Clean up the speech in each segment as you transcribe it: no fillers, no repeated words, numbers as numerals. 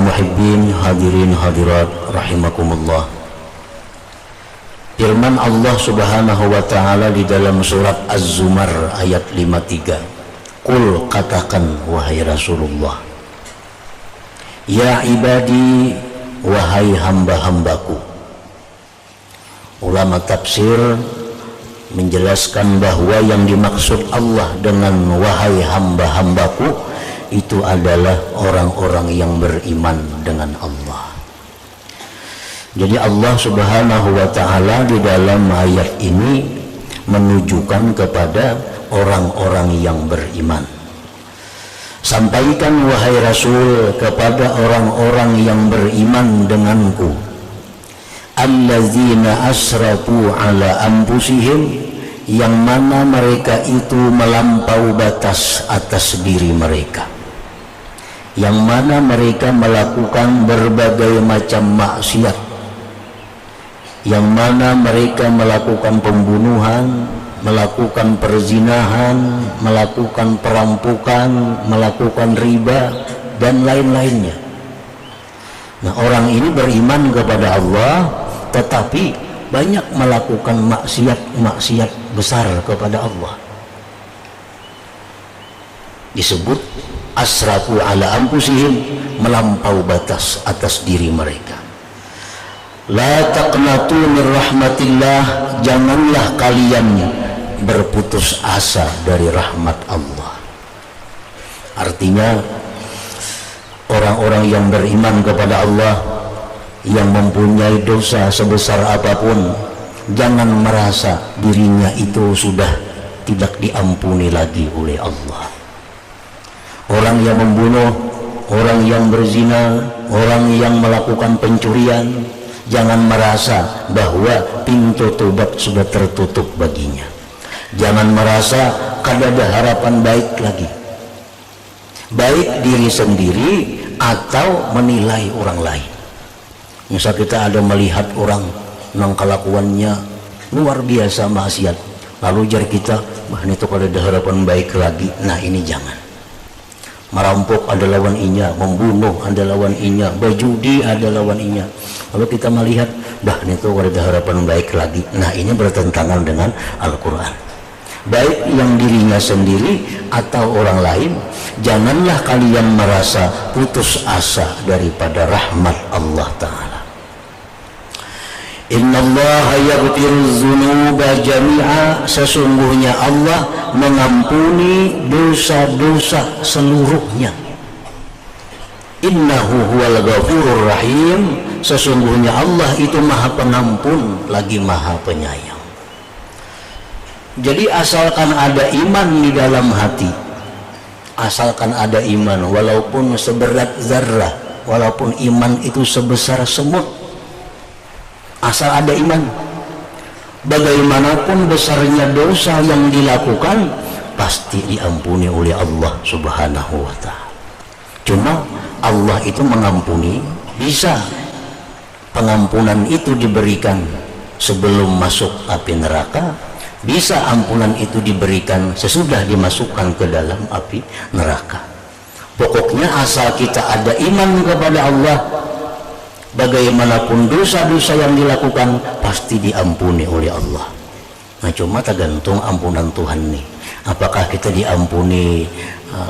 muhibbin, hadirin hadirat rahimakumullah. Firman Allah Subhanahu wa taala di dalam surat Az-Zumar ayat 53. Qul, katakan wahai Rasulullah, ya ibadi, wahai hamba-hambaku. Ulama tafsir menjelaskan bahwa yang dimaksud Allah dengan wahai hamba-hambaku itu adalah orang-orang yang beriman dengan Allah. Jadi Allah Subhanahu wa taala di dalam ayat ini menunjukkan kepada orang-orang yang beriman. Sampaikan wahai Rasul kepada orang-orang yang beriman denganku, allazina asrafu ala anfusihim, yang mana mereka itu melampaui batas atas diri mereka, yang mana mereka melakukan berbagai macam maksiat, yang mana mereka melakukan pembunuhan, melakukan perzinahan, melakukan perampokan, melakukan riba dan lain-lainnya. Nah, orang ini beriman kepada Allah tetapi banyak melakukan maksiat besar kepada Allah. Disebut asrafu ala anfusihim, melampaui batas atas diri mereka. La taqnatu min rahmatillah, janganlah kalian berputus asa dari rahmat Allah. Artinya orang-orang yang beriman kepada Allah, yang mempunyai dosa sebesar apapun, jangan merasa dirinya itu sudah tidak diampuni lagi oleh Allah. Orang yang membunuh, orang yang berzina, orang yang melakukan pencurian, jangan merasa bahwa pintu tobat sudah tertutup baginya. Jangan merasa kada ada harapan baik lagi, baik diri sendiri atau menilai orang lain. Misal kita ada melihat orang yang kelakuannya luar biasa maksiat, lalu jar kita, wah ini tuh kada ada harapan baik lagi. Nah, ini jangan. Merampok ada lawan inya, membunuh ada lawan inya, berjudi ada lawan inya. Lalu kita melihat, dah ini tuh kada ada harapan baik lagi. Nah, ini bertentangan dengan Al-Quran. Baik yang dirinya sendiri atau orang lain, janganlah kalian merasa putus asa daripada rahmat Allah Ta'ala. Innallaha yaghfiru dzunuba jami'a, sesungguhnya Allah mengampuni dosa-dosa seluruhnya. Innahu huwal ghafurur rahim, sesungguhnya Allah itu maha pengampun lagi maha penyayang. Jadi asalkan ada iman di dalam hati, asalkan ada iman walaupun seberat zarrah, walaupun iman itu sebesar semut, asal ada iman, bagaimanapun besarnya dosa yang dilakukan pasti diampuni oleh Allah Subhanahu wa ta'ala. Cuma Allah itu mengampuni, bisa pengampunan itu diberikan sebelum masuk api neraka, bisa ampunan itu diberikan sesudah dimasukkan ke dalam api neraka. Pokoknya asal kita ada iman kepada Allah, bagaimanapun dosa-dosa yang dilakukan pasti diampuni oleh Allah. Nah, cuma tergantung ampunan Tuhan nih. Apakah kita diampuni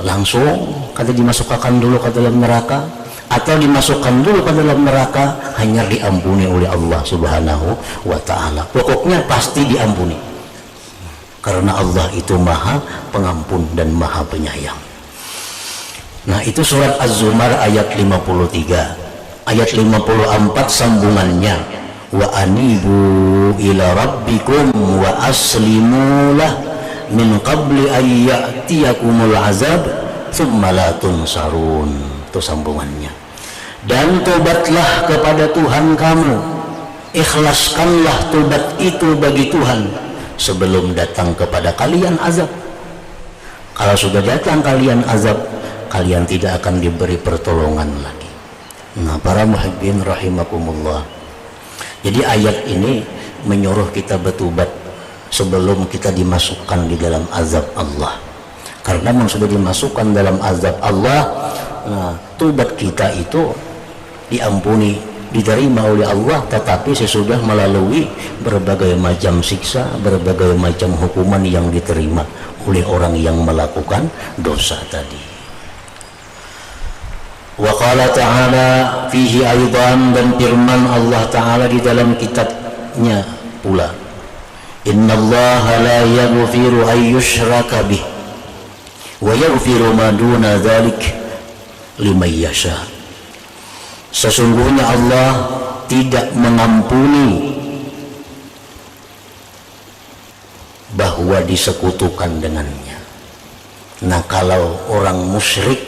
langsung, kata dimasukkan dulu ke dalam neraka, atau dimasukkan dulu ke dalam neraka hanya diampuni oleh Allah Subhanahu wa ta'ala. Pokoknya pasti diampuni, karena Allah itu maha pengampun dan maha penyayang. Nah, itu surat Az-Zumar ayat 53. Ayat 54 sambungannya, wa anibu ila rabbikum wa aslimu lah min qabli ayyatiyakumul azab thumma la tunsarun. Itu sambungannya. Dan tobatlah kepada Tuhan kamu, ikhlaskanlah tobat itu bagi Tuhan sebelum datang kepada kalian azab. Kalau sudah datang kalian azab, kalian tidak akan diberi pertolongan lagi. Nah, para muhibbin rahimakumullah, jadi ayat ini menyuruh kita bertobat sebelum kita dimasukkan di dalam azab Allah. Karena memang sudah dimasukkan dalam azab Allah, nah, tobat kita itu diampuni, diterima oleh Allah, tetapi sesudah melalui berbagai macam siksa, berbagai macam hukuman yang diterima oleh orang yang melakukan dosa tadi. Wa qala ta'ala fihi aidan, dan firman Allah Ta'ala di dalam kitabnya pula, innallaha la yaghfiru an yushraka bih wa yaghfiru ma duna dzalik liman yasha. Sesungguhnya Allah tidak mengampuni bahwa disekutukan dengannya. Nah, kalau orang musyrik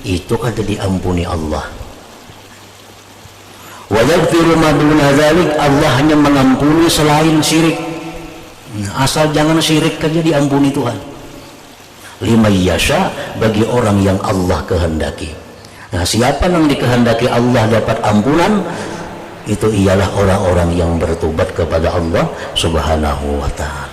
itu kata diampuni Allah. Wa yaghfiru ma duna dzalik, Allah hanya mengampuni selain syirik. Nah, asal jangan syirik saja diampuni Tuhan. Liman yasha, bagi orang yang Allah kehendaki. Nah, siapa yang dikehendaki Allah dapat ampunan, itu ialah orang-orang yang bertobat kepada Allah Subhanahu wa ta'ala.